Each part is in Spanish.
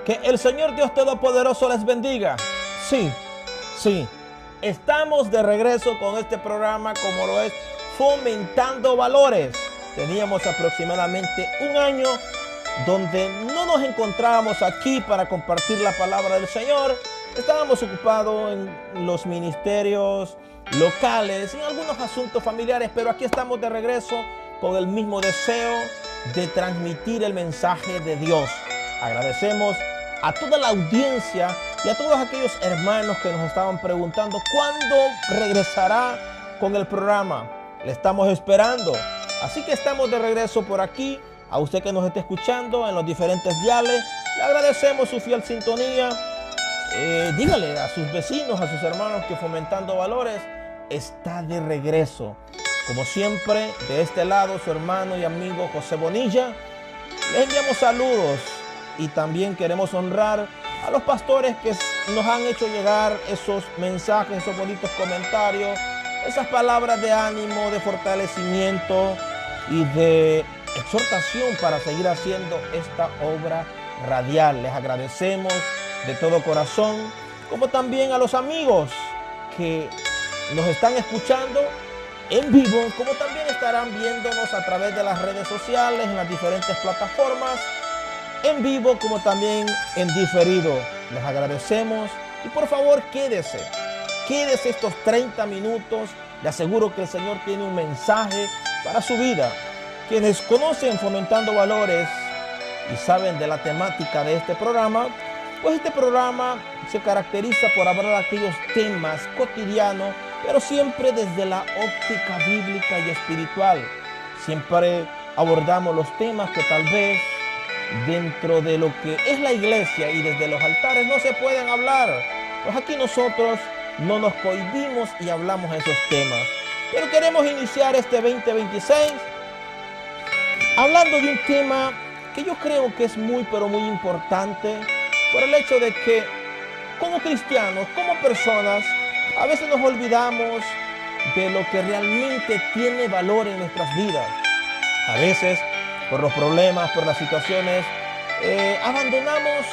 Que el Señor Dios Todopoderoso les bendiga. Sí, sí. Estamos de regreso con este programa como lo es Fomentando Valores. Teníamos aproximadamente un año donde no nos encontrábamos aquí para compartir la palabra del Señor. Estábamos ocupados en los ministerios locales, en algunos asuntos familiares, pero aquí estamos de regreso con el mismo deseo de transmitir el mensaje de Dios. Agradecemos a toda la audiencia y a todos aquellos hermanos que nos estaban preguntando cuándo regresará con el programa. Le estamos esperando. Así que estamos de regreso por aquí. A usted que nos esté escuchando en los diferentes diales, le agradecemos su fiel sintonía. Dígale a sus vecinos, a sus hermanos que Fomentando Valores está de regreso. Como siempre, de este lado, su hermano y amigo José Bonilla. Les enviamos saludos y también queremos honrar a los pastores que nos han hecho llegar esos mensajes, esos bonitos comentarios, esas palabras de ánimo, de fortalecimiento y de exhortación para seguir haciendo esta obra radial. Les agradecemos de todo corazón, como también a los amigos que nos están escuchando en vivo, como también estarán viéndonos a través de las redes sociales, en las diferentes plataformas, en vivo como también en diferido. Les agradecemos y por favor quédese estos 30 minutos. Le aseguro que el Señor tiene un mensaje para su vida. Quienes conocen Fomentando Valores y saben de la temática de este programa, pues este programa se caracteriza por hablar de aquellos temas cotidianos, pero siempre desde la óptica bíblica y espiritual. Siempre abordamos los temas que tal vez dentro de lo que es la iglesia y desde los altares no se pueden hablar. Pues aquí nosotros no nos cohibimos y hablamos de esos temas. Pero queremos iniciar este 2026 hablando de un tema que yo creo que es muy, pero muy importante, por el hecho de que como cristianos, como personas, a veces nos olvidamos de lo que realmente tiene valor en nuestras vidas. A veces, por los problemas, por las situaciones, abandonamos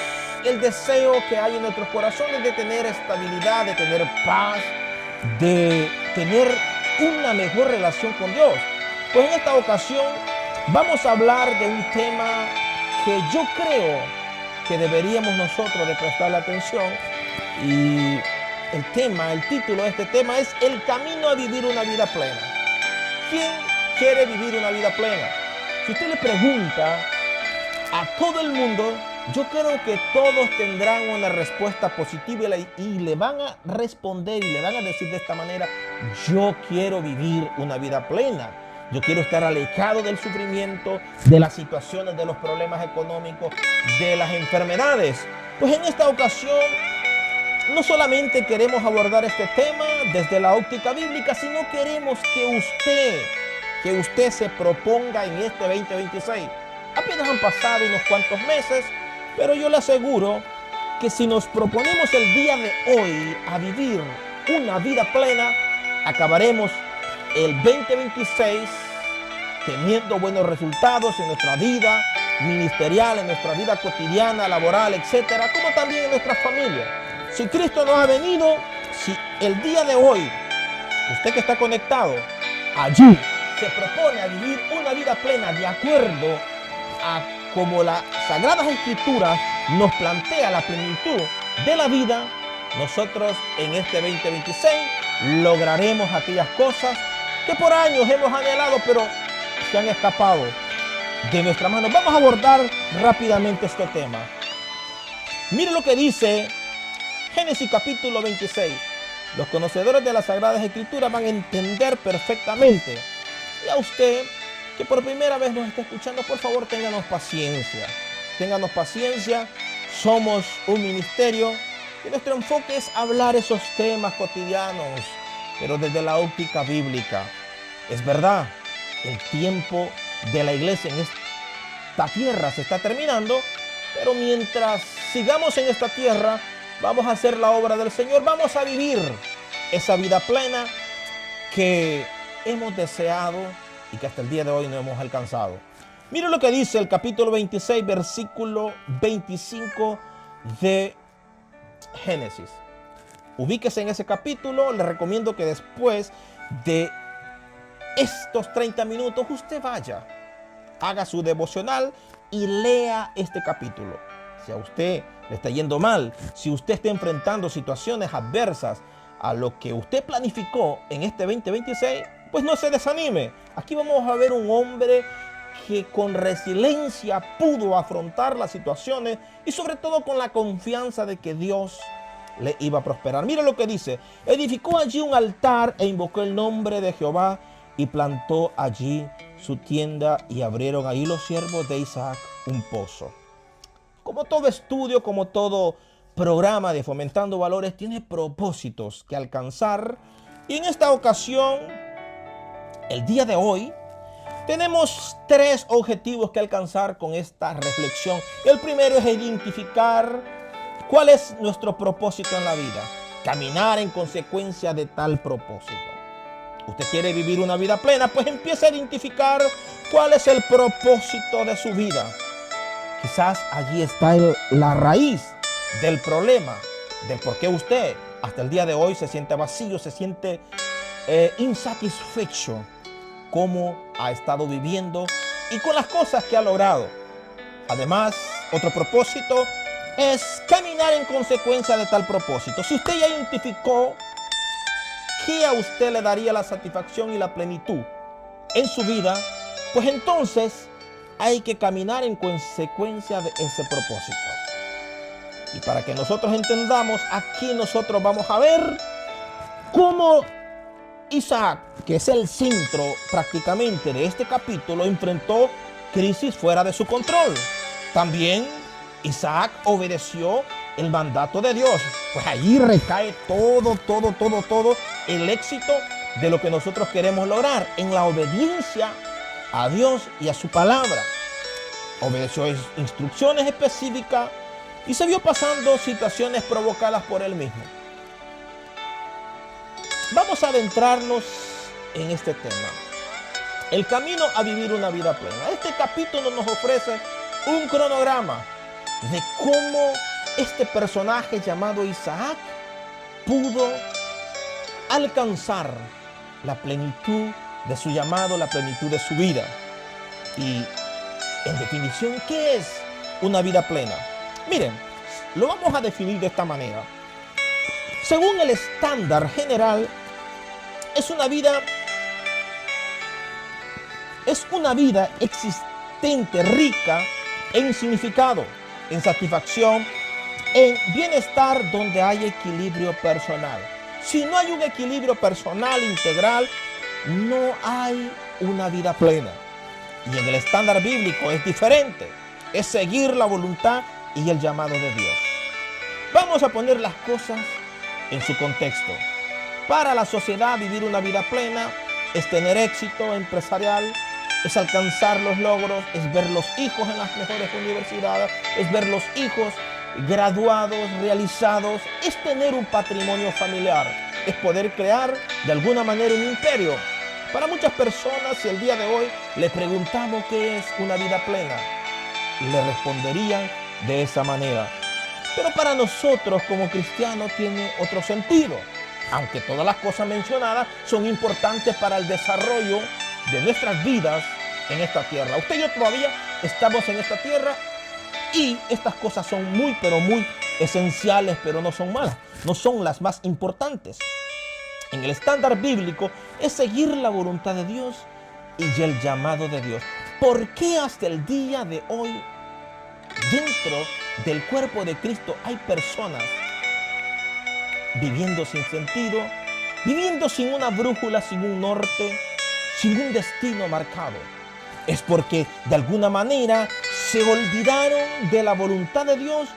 el deseo que hay en nuestros corazones de tener estabilidad, de tener paz, de tener una mejor relación con Dios. Pues en esta ocasión vamos a hablar de un tema que yo creo que deberíamos nosotros de prestarle atención, y el título de este tema es El camino a vivir una vida plena. ¿Quién quiere vivir una vida plena? Si usted le pregunta a todo el mundo, yo creo que todos tendrán una respuesta positiva y le van a responder y le van a decir de esta manera: yo quiero vivir una vida plena. Yo quiero estar alejado del sufrimiento, de las situaciones, de los problemas económicos, de las enfermedades. Pues en esta ocasión no solamente queremos abordar este tema desde la óptica bíblica, sino queremos que usted se proponga en este 2026. Apenas han pasado unos cuantos meses, pero yo le aseguro que si nos proponemos el día de hoy a vivir una vida plena, acabaremos el 2026 teniendo buenos resultados en nuestra vida ministerial, en nuestra vida cotidiana, laboral, etcétera, como también en nuestra familia. Si Cristo nos ha venido, si el día de hoy, usted que está conectado allí, se propone a vivir una vida plena de acuerdo a como las Sagradas Escrituras nos plantea la plenitud de la vida, nosotros en este 2026 lograremos aquellas cosas que por años hemos anhelado, pero se han escapado de nuestras manos. Vamos a abordar rápidamente este tema. Mire lo que dice Génesis capítulo 26. Los conocedores de las Sagradas Escrituras van a entender perfectamente. Y a usted que por primera vez nos está escuchando, por favor, ténganos paciencia. Ténganos paciencia. Somos un ministerio y nuestro enfoque es hablar esos temas cotidianos, pero desde la óptica bíblica. Es verdad, el tiempo de la iglesia en esta tierra se está terminando, pero mientras sigamos en esta tierra, vamos a hacer la obra del Señor, vamos a vivir esa vida plena que hemos deseado y que hasta el día de hoy no hemos alcanzado. Mire lo que dice el capítulo 26, versículo 25 de Génesis. Ubíquese en ese capítulo. Le recomiendo que después de estos 30 minutos usted vaya, haga su devocional y lea este capítulo. Si a usted le está yendo mal, si usted está enfrentando situaciones adversas a lo que usted planificó en este 2026, pues no se desanime. Aquí vamos a ver un hombre que con resiliencia pudo afrontar las situaciones y sobre todo con la confianza de que Dios le iba a prosperar. Mire lo que dice: edificó allí un altar e invocó el nombre de Jehová y plantó allí su tienda y abrieron ahí los siervos de Isaac un pozo. Como todo estudio, como todo programa de Fomentando Valores, tiene propósitos que alcanzar. Y en esta ocasión, el día de hoy, tenemos 3 objetivos que alcanzar con esta reflexión. El primero es identificar cuál es nuestro propósito en la vida. Caminar en consecuencia de tal propósito. Usted quiere vivir una vida plena, pues empiece a identificar cuál es el propósito de su vida. Quizás allí está la raíz del problema, del por qué usted hasta el día de hoy se siente vacío, se siente insatisfecho, cómo ha estado viviendo y con las cosas que ha logrado. Además, otro propósito es caminar en consecuencia de tal propósito. Si usted ya identificó qué a usted le daría la satisfacción y la plenitud en su vida, pues entonces hay que caminar en consecuencia de ese propósito. Y para que nosotros entendamos, aquí nosotros vamos a ver cómo Isaac, que es el centro prácticamente de este capítulo, enfrentó crisis fuera de su control. También Isaac obedeció el mandato de Dios. Pues allí recae todo el éxito de lo que nosotros queremos lograr, en la obediencia a Dios y a su palabra. Obedeció instrucciones específicas y se vio pasando situaciones provocadas por él mismo. Vamos a adentrarnos en este tema: el camino a vivir una vida plena. Este capítulo nos ofrece un cronograma de cómo este personaje llamado Isaac pudo alcanzar la plenitud de su llamado, la plenitud de su vida. Y en definición, ¿qué es una vida plena? Miren, lo vamos a definir de esta manera. Según el estándar general, es una vida existente, rica en significado, en satisfacción, en bienestar, donde hay equilibrio personal. Si no hay un equilibrio personal integral, no hay una vida plena. Y en el estándar bíblico es diferente. Es seguir la voluntad y el llamado de Dios. Vamos a poner las cosas en su contexto. Para la sociedad, vivir una vida plena es tener éxito empresarial, es alcanzar los logros, es ver los hijos en las mejores universidades, es ver los hijos graduados, realizados, es tener un patrimonio familiar, es poder crear de alguna manera un imperio. Para muchas personas, si el día de hoy le preguntamos qué es una vida plena, le responderían de esa manera. Pero para nosotros como cristianos tiene otro sentido. Aunque todas las cosas mencionadas son importantes para el desarrollo de nuestras vidas en esta tierra. Usted y yo todavía estamos en esta tierra y estas cosas son muy, pero muy esenciales, pero no son malas. No son las más importantes. En el estándar bíblico es seguir la voluntad de Dios y el llamado de Dios. ¿Por qué hasta el día de hoy dentro del cuerpo de Cristo hay personas viviendo sin sentido, viviendo sin una brújula, sin un norte, sin un destino marcado? Es porque de alguna manera se olvidaron de la voluntad de Dios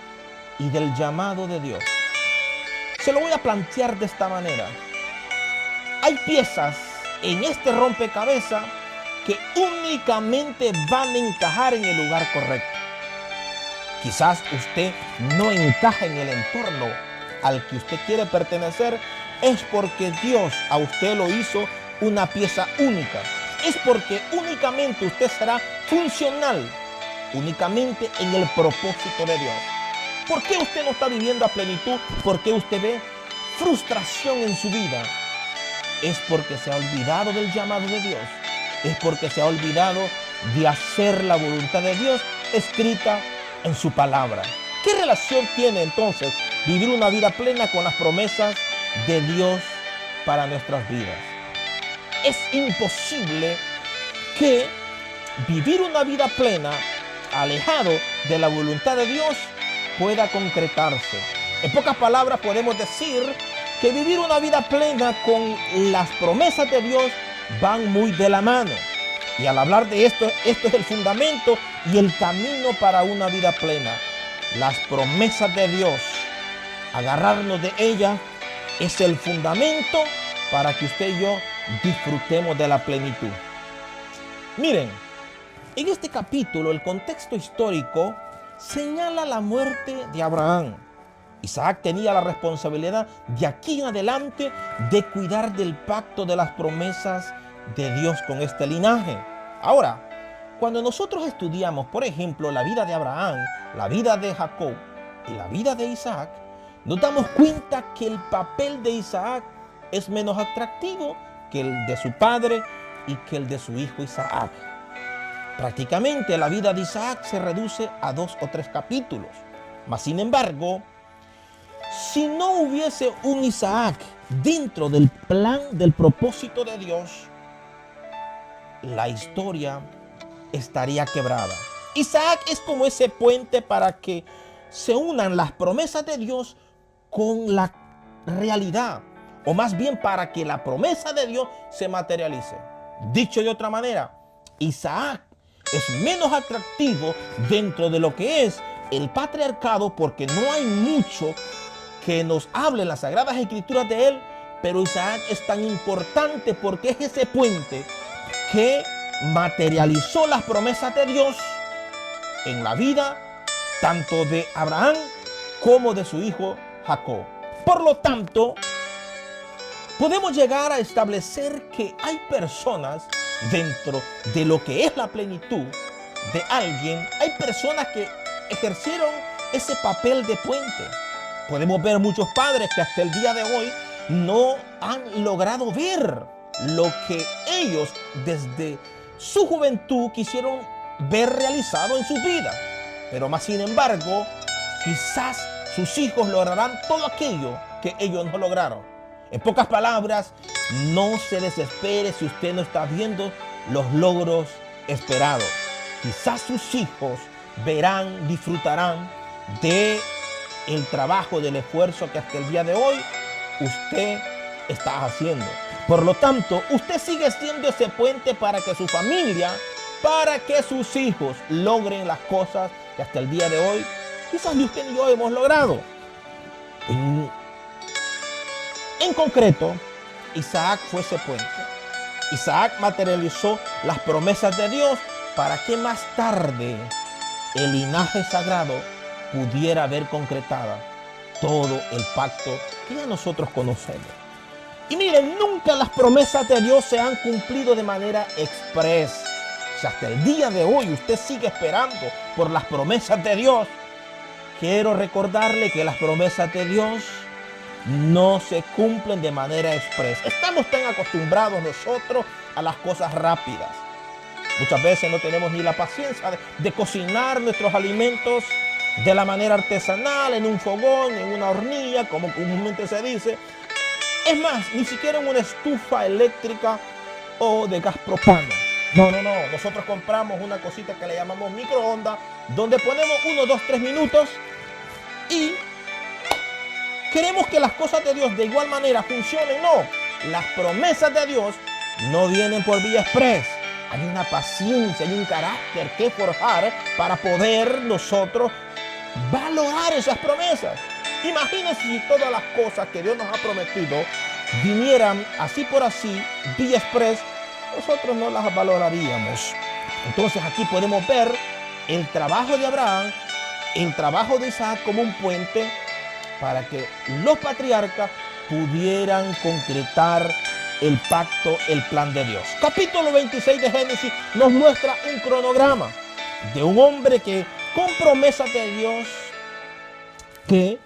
y del llamado de Dios. Se lo voy a plantear de esta manera. Hay piezas en este rompecabezas que únicamente van a encajar en el lugar correcto. Quizás usted no encaja en el entorno al que usted quiere pertenecer, es porque Dios a usted lo hizo una pieza única. Es porque únicamente usted será funcional, únicamente en el propósito de Dios. ¿Por qué usted no está viviendo a plenitud? ¿Por qué usted ve frustración en su vida? Es porque se ha olvidado del llamado de Dios. Es porque se ha olvidado de hacer la voluntad de Dios escrita en su palabra. ¿Qué relación tiene entonces vivir una vida plena con las promesas de Dios para nuestras vidas? Es imposible que vivir una vida plena, alejado de la voluntad de Dios, pueda concretarse. En pocas palabras podemos decir que vivir una vida plena con las promesas de Dios van muy de la mano. Y al hablar de esto, esto es el fundamento y el camino para una vida plena. Las promesas de Dios, agarrarnos de ellas, es el fundamento para que usted y yo disfrutemos de la plenitud. Miren, en este capítulo el contexto histórico señala la muerte de Abraham. Isaac tenía la responsabilidad de aquí en adelante de cuidar del pacto de las promesas de Dios con este linaje. Ahora, cuando nosotros estudiamos, por ejemplo, la vida de Abraham, la vida de Jacob y la vida de Isaac, nos damos cuenta que el papel de Isaac es menos atractivo que el de su padre y que el de su hijo Isaac. Prácticamente la vida de Isaac se reduce a 2 o 3 capítulos. Mas sin embargo, si no hubiese un Isaac dentro del plan, del propósito de Dios, la historia estaría quebrada. Isaac es como ese puente para que se unan las promesas de Dios con la realidad, o más bien para que la promesa de Dios se materialice. Dicho de otra manera, Isaac es menos atractivo dentro de lo que es el patriarcado porque no hay mucho que nos hable en las Sagradas Escrituras de él, pero Isaac es tan importante porque es ese puente que materializó las promesas de Dios en la vida tanto de Abraham como de su hijo Jacob. Por lo tanto, podemos llegar a establecer que hay personas dentro de lo que es la plenitud de alguien, hay personas que ejercieron ese papel de puente. Podemos ver muchos padres que hasta el día de hoy no han logrado ver lo que ellos desde su juventud quisieron ver realizado en su vida. Pero más sin embargo, quizás sus hijos lograrán todo aquello que ellos no lograron. En pocas palabras, no se desespere si usted no está viendo los logros esperados. Quizás sus hijos verán, disfrutarán de el trabajo, del esfuerzo que hasta el día de hoy usted está haciendo. Por lo tanto, usted sigue siendo ese puente para que su familia, para que sus hijos logren las cosas que hasta el día de hoy quizás ni usted ni yo hemos logrado. En concreto, Isaac fue ese puente. Isaac materializó las promesas de Dios para que más tarde el linaje sagrado pudiera ver concretada todo el pacto que ya nosotros conocemos. Y miren, nunca las promesas de Dios se han cumplido de manera express. Si hasta el día de hoy usted sigue esperando por las promesas de Dios, quiero recordarle que las promesas de Dios no se cumplen de manera express. Estamos tan acostumbrados nosotros a las cosas rápidas. Muchas veces no tenemos ni la paciencia de cocinar nuestros alimentos de la manera artesanal, en un fogón, en una hornilla, como comúnmente se dice. Es más, ni siquiera en una estufa eléctrica o de gas propano. No. Nosotros compramos una cosita que le llamamos microondas, donde ponemos 1, 2, 3 minutos y queremos que las cosas de Dios de igual manera funcionen. No, las promesas de Dios no vienen por vía express. Hay una paciencia, hay un carácter que forjar para poder nosotros valorar esas promesas. Imagínense si todas las cosas que Dios nos ha prometido vinieran así por así, vía express, nosotros no las valoraríamos. Entonces aquí podemos ver el trabajo de Abraham, el trabajo de Isaac como un puente para que los patriarcas pudieran concretar el pacto, el plan de Dios. Capítulo 26 de Génesis nos muestra un cronograma de un hombre que con promesas de Dios que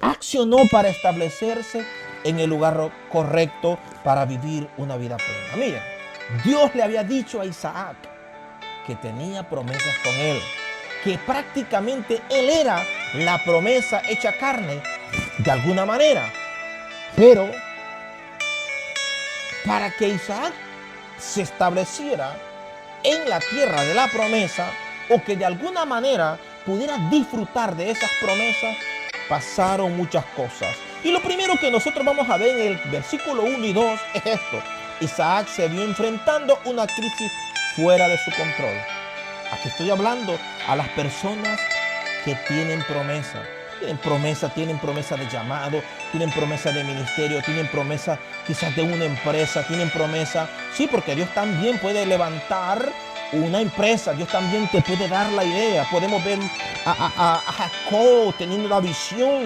accionó para establecerse en el lugar correcto para vivir una vida plena. Miren, Dios le había dicho a Isaac que tenía promesas con él, que prácticamente él era la promesa hecha carne de alguna manera. Pero para que Isaac se estableciera en la tierra de la promesa, o que de alguna manera pudiera disfrutar de esas promesas, pasaron muchas cosas. Y lo primero que nosotros vamos a ver en el versículo 1 y 2 es esto. Isaac se vio enfrentando una crisis fuera de su control. Aquí estoy hablando a las personas que tienen promesa. Tienen promesa de llamado, tienen promesa de ministerio, tienen promesa quizás de una empresa, tienen promesa. Sí, porque Dios también puede levantar una empresa, Dios también te puede dar la idea. Podemos ver a Jacob teniendo la visión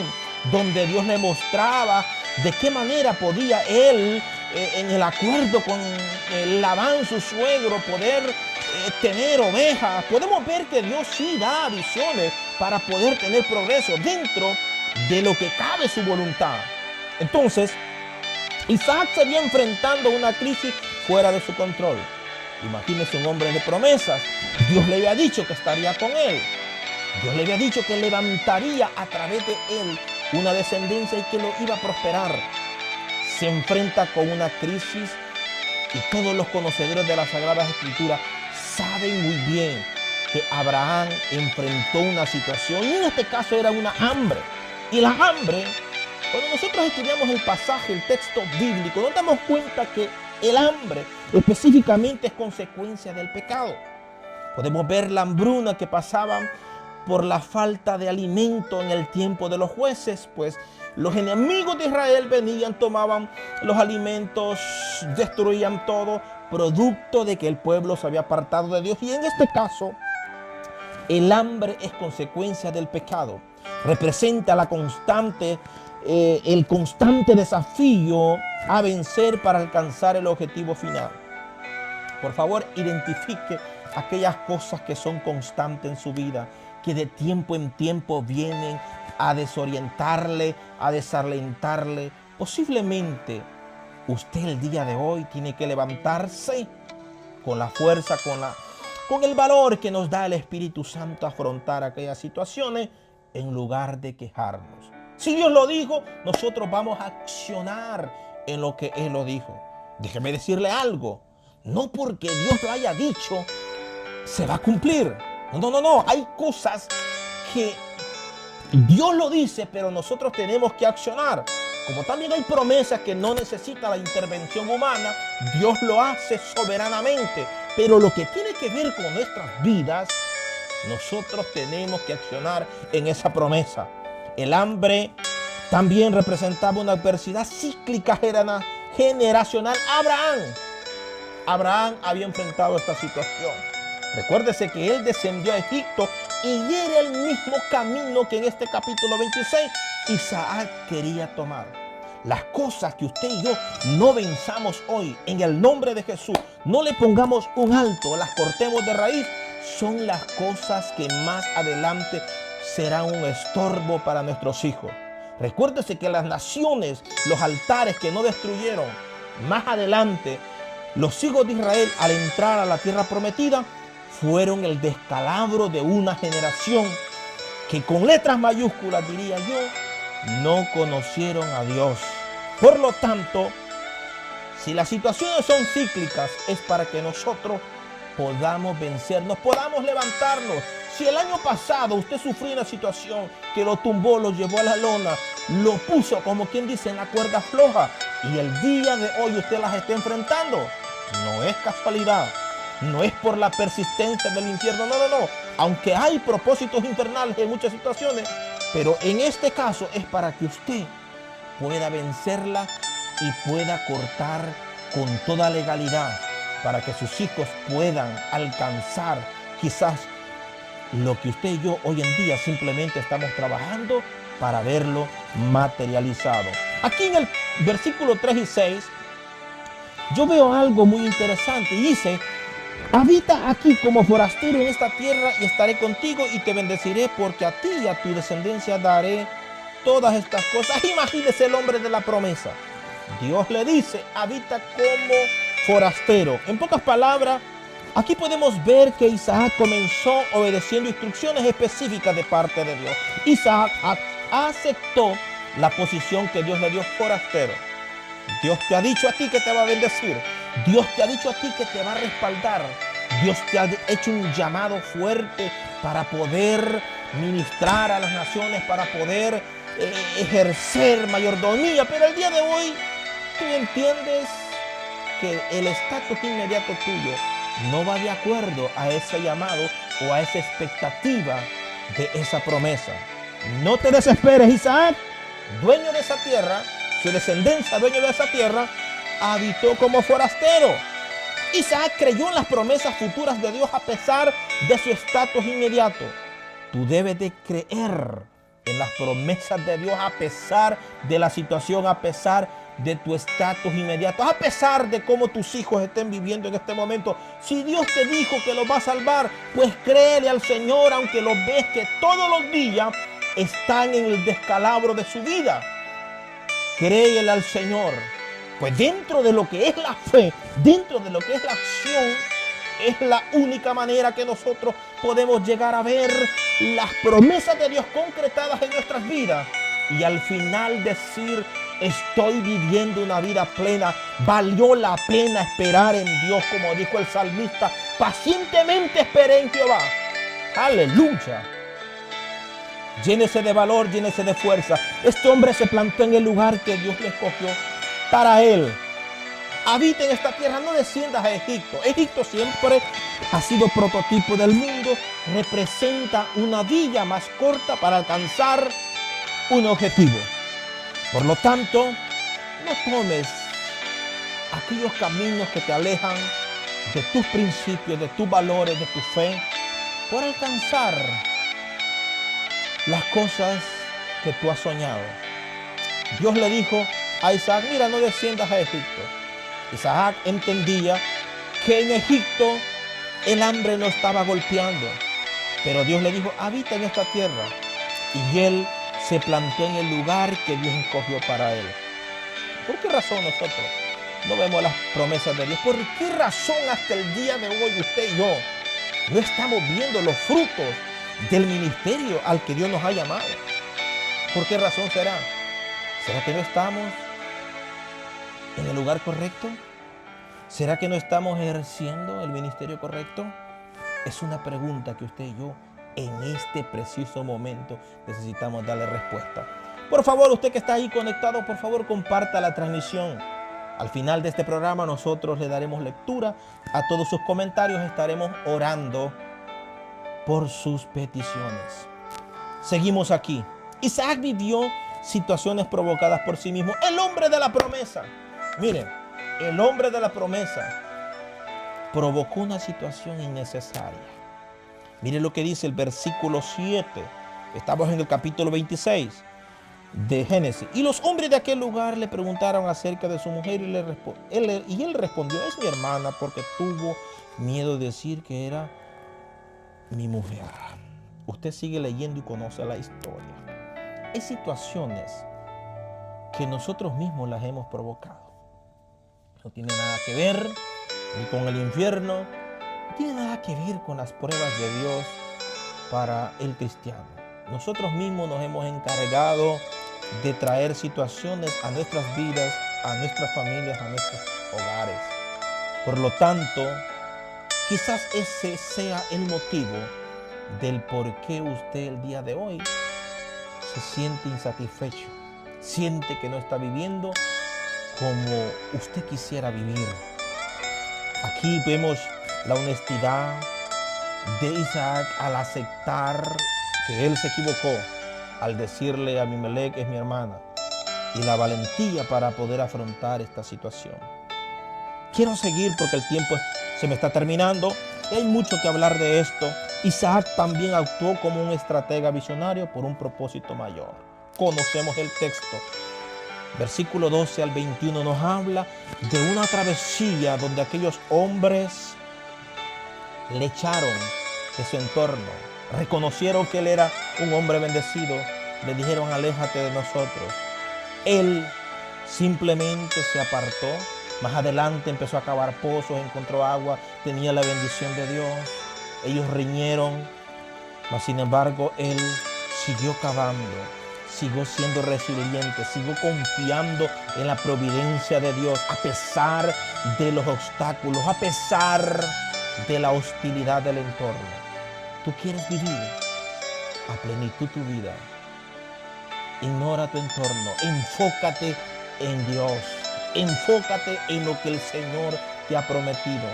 donde Dios le mostraba de qué manera podía él, en el acuerdo con Labán, su suegro, poder tener ovejas. Podemos ver que Dios sí da visiones para poder tener progreso dentro de lo que cabe su voluntad. Entonces, Isaac se vio enfrentando una crisis fuera de su control. Imagínese un hombre de promesas. Dios le había dicho que estaría con él. Dios le había dicho que levantaría a través de él una descendencia y que lo iba a prosperar. Se enfrenta con una crisis y todos los conocedores de las Sagradas Escrituras saben muy bien que Abraham enfrentó una situación y en este caso era una hambre. Y la hambre, cuando nosotros estudiamos el pasaje, el texto bíblico, nos damos cuenta que el hambre específicamente es consecuencia del pecado. Podemos ver la hambruna que pasaban por la falta de alimento en el tiempo de los jueces, pues los enemigos de Israel venían, tomaban los alimentos, destruían todo, producto de que el pueblo se había apartado de Dios. Y en este caso, el hambre es consecuencia del pecado. Representa el constante desafío a vencer para alcanzar el objetivo final. Por favor, identifique aquellas cosas que son constantes en su vida, que de tiempo en tiempo vienen a desorientarle, a desalentarle. Posiblemente usted el día de hoy tiene que levantarse con la fuerza, con el valor que nos da el Espíritu Santo a afrontar aquellas situaciones en lugar de quejarnos. Si Dios lo dijo, nosotros vamos a accionar en lo que Él lo dijo. Déjeme decirle algo. No porque Dios lo haya dicho, se va a cumplir. No. Hay cosas que Dios lo dice, pero nosotros tenemos que accionar. Como también hay promesas que no necesitan la intervención humana, Dios lo hace soberanamente. Pero lo que tiene que ver con nuestras vidas, nosotros tenemos que accionar en esa promesa. El hambre también representaba una adversidad cíclica generacional. Abraham había enfrentado esta situación. Recuérdese que él descendió a Egipto y era el mismo camino que en este capítulo 26 Isaac quería tomar. Las cosas que usted y yo no venzamos hoy, en el nombre de Jesús, no le pongamos un alto, las cortemos de raíz, son las cosas que más adelante serán un estorbo para nuestros hijos. Recuérdese que las naciones, los altares que no destruyeron, más adelante, los hijos de Israel al entrar a la tierra prometida, fueron el descalabro de una generación que con letras mayúsculas, diría yo, no conocieron a Dios. Por lo tanto, si las situaciones son cíclicas, es para que nosotros podamos vencernos, podamos levantarnos. Si el año pasado usted sufrió una situación que lo tumbó, lo llevó a la lona, lo puso, como quien dice, en la cuerda floja, y el día de hoy usted las está enfrentando, no es casualidad. No es por la persistencia del infierno, no. Aunque hay propósitos infernales en muchas situaciones, pero en este caso es para que usted pueda vencerla y pueda cortar con toda legalidad, para que sus hijos puedan alcanzar quizás lo que usted y yo hoy en día simplemente estamos trabajando para verlo materializado. Aquí en el versículo 3 y 6, yo veo algo muy interesante y dice: habita aquí como forastero en esta tierra y estaré contigo y te bendeciré, porque a ti y a tu descendencia daré todas estas cosas. Imagínese el hombre de la promesa. Dios le dice, habita como forastero. En pocas palabras, aquí podemos ver que Isaac comenzó obedeciendo instrucciones específicas de parte de Dios. Isaac aceptó la posición que Dios le dio, forastero. Dios te ha dicho a ti que te va a bendecir. Dios te ha dicho a ti que te va a respaldar. Dios te ha hecho un llamado fuerte para poder ministrar a las naciones, para poder ejercer mayordomía. Pero el día de hoy tú entiendes que el estatus inmediato tuyo no va de acuerdo a ese llamado o a esa expectativa de esa promesa. No te desesperes, Isaac, dueño de esa tierra, su descendencia, dueño de esa tierra, habitó como forastero. Isaac creyó en las promesas futuras de Dios a pesar de su estatus inmediato. Tú debes de creer en las promesas de Dios a pesar de la situación, a pesar de tu estatus inmediato, a pesar de cómo tus hijos estén viviendo en este momento. Si Dios te dijo que los va a salvar, pues créele al Señor, aunque los ves que todos los días están en el descalabro de su vida. Créele al Señor. Pues dentro de lo que es la fe, dentro de lo que es la acción, es la única manera que nosotros podemos llegar a ver las promesas de Dios concretadas en nuestras vidas. Y al final decir, estoy viviendo una vida plena. Valió la pena esperar en Dios, como dijo el salmista. Pacientemente esperé en Jehová. Aleluya. Llénese de valor, llénese de fuerza. Este hombre se plantó en el lugar que Dios le escogió para él. Habita en esta tierra, no desciendas a Egipto. Egipto siempre ha sido prototipo del mundo. Representa una vía más corta para alcanzar un objetivo. Por lo tanto, no tomes aquellos caminos que te alejan de tus principios, de tus valores, de tu fe, por alcanzar las cosas que tú has soñado. Dios le dijo a Isaac, mira, no desciendas a Egipto. Isaac entendía que en Egipto el hambre lo estaba golpeando. Pero Dios le dijo, habita en esta tierra. Y él se plantó en el lugar que Dios escogió para él. ¿Por qué razón nosotros no vemos las promesas de Dios? ¿Por qué razón hasta el día de hoy usted y yo no estamos viendo los frutos del ministerio al que Dios nos ha llamado? ¿Por qué razón será? ¿Será que no estamos en el lugar correcto? ¿Será que no estamos ejerciendo el ministerio correcto? Es una pregunta que usted y yo en este preciso momento necesitamos darle respuesta. Por favor, usted que está ahí conectado, por favor comparta la transmisión. Al final de este programa nosotros le daremos lectura a todos sus comentarios. Estaremos orando por sus peticiones. Seguimos aquí. Isaac vivió situaciones provocadas por sí mismo. El hombre de la promesa. Miren, el hombre de la promesa provocó una situación innecesaria. Miren lo que dice el versículo 7. Estamos en el capítulo 26 de Génesis. Y los hombres de aquel lugar le preguntaron acerca de su mujer y él respondió, es mi hermana, porque tuvo miedo de decir que era mi mujer. Usted sigue leyendo y conoce la historia. Hay situaciones que nosotros mismos las hemos provocado. No tiene nada que ver ni con el infierno, no tiene nada que ver con las pruebas de Dios para el cristiano. Nosotros mismos nos hemos encargado de traer situaciones a nuestras vidas, a nuestras familias, a nuestros hogares. Por lo tanto, quizás ese sea el motivo del por qué usted el día de hoy se siente insatisfecho, siente que no está viviendo como usted quisiera vivir. Aquí vemos la honestidad de Isaac al aceptar que él se equivocó, al decirle a Abimelech es mi hermana, y la valentía para poder afrontar esta situación. Quiero seguir porque el tiempo se me está terminando y hay mucho que hablar de esto. Isaac también actuó como un estratega visionario por un propósito mayor. Conocemos el texto. Versículo 12 al 21 nos habla de una travesía donde aquellos hombres le echaron de su entorno. Reconocieron que él era un hombre bendecido, le dijeron, aléjate de nosotros. Él simplemente se apartó. Más adelante empezó a cavar pozos, encontró agua, tenía la bendición de Dios. Ellos riñeron, mas sin embargo él siguió cavando, siguió siendo resiliente, siguió confiando en la providencia de Dios a pesar de los obstáculos, a pesar de la hostilidad del entorno. ¿Tú quieres vivir a plenitud tu vida? Ignora tu entorno, enfócate en Dios, enfócate en lo que el Señor te ha prometido.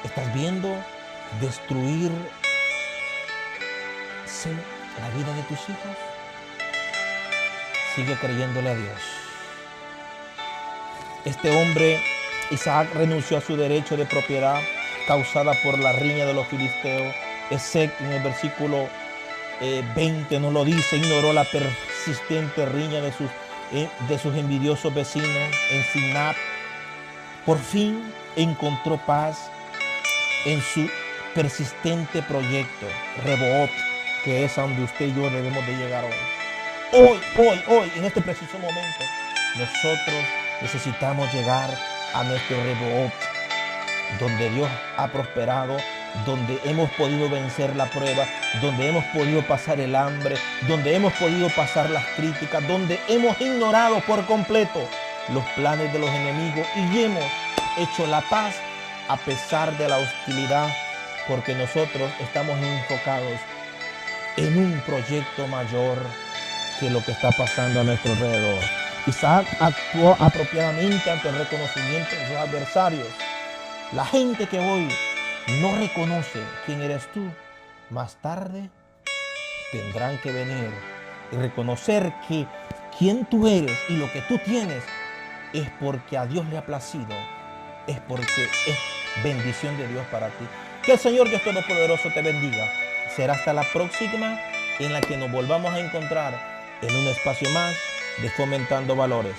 ¿Estás viendo destruirse la vida de tus hijos? Sigue creyéndole a Dios. Este hombre, Isaac, renunció a su derecho de propiedad causada por la riña de los filisteos. Ezek en el versículo 20 nos lo dice, ignoró la persistente riña de sus envidiosos vecinos en Sinap. Por fin encontró paz en su persistente proyecto, Rehoboth, que es a donde usted y yo debemos de llegar hoy. Hoy, en este preciso momento, nosotros necesitamos llegar a nuestro Rehoboth, donde Dios ha prosperado, donde hemos podido vencer la prueba, donde hemos podido pasar el hambre, donde hemos podido pasar las críticas, donde hemos ignorado por completo los planes de los enemigos y hemos hecho la paz a pesar de la hostilidad, porque nosotros estamos enfocados en un proyecto mayor que lo que está pasando a nuestro alrededor. Isaac actuó apropiadamente ante el reconocimiento de sus adversarios. La gente que hoy no reconoce quién eres tú, más tarde tendrán que venir y reconocer que quién tú eres y lo que tú tienes es porque a Dios le ha placido, es porque es bendición de Dios para ti. Que el Señor Dios Todopoderoso te bendiga. Será hasta la próxima en la que nos volvamos a encontrar en un espacio más de Fomentando Valores.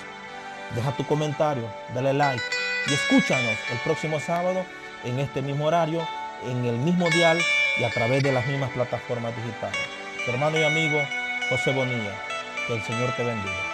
Deja tu comentario, dale like y escúchanos el próximo sábado en este mismo horario, en el mismo dial y a través de las mismas plataformas digitales. Tu hermano y amigo José Bonilla. Que el Señor te bendiga.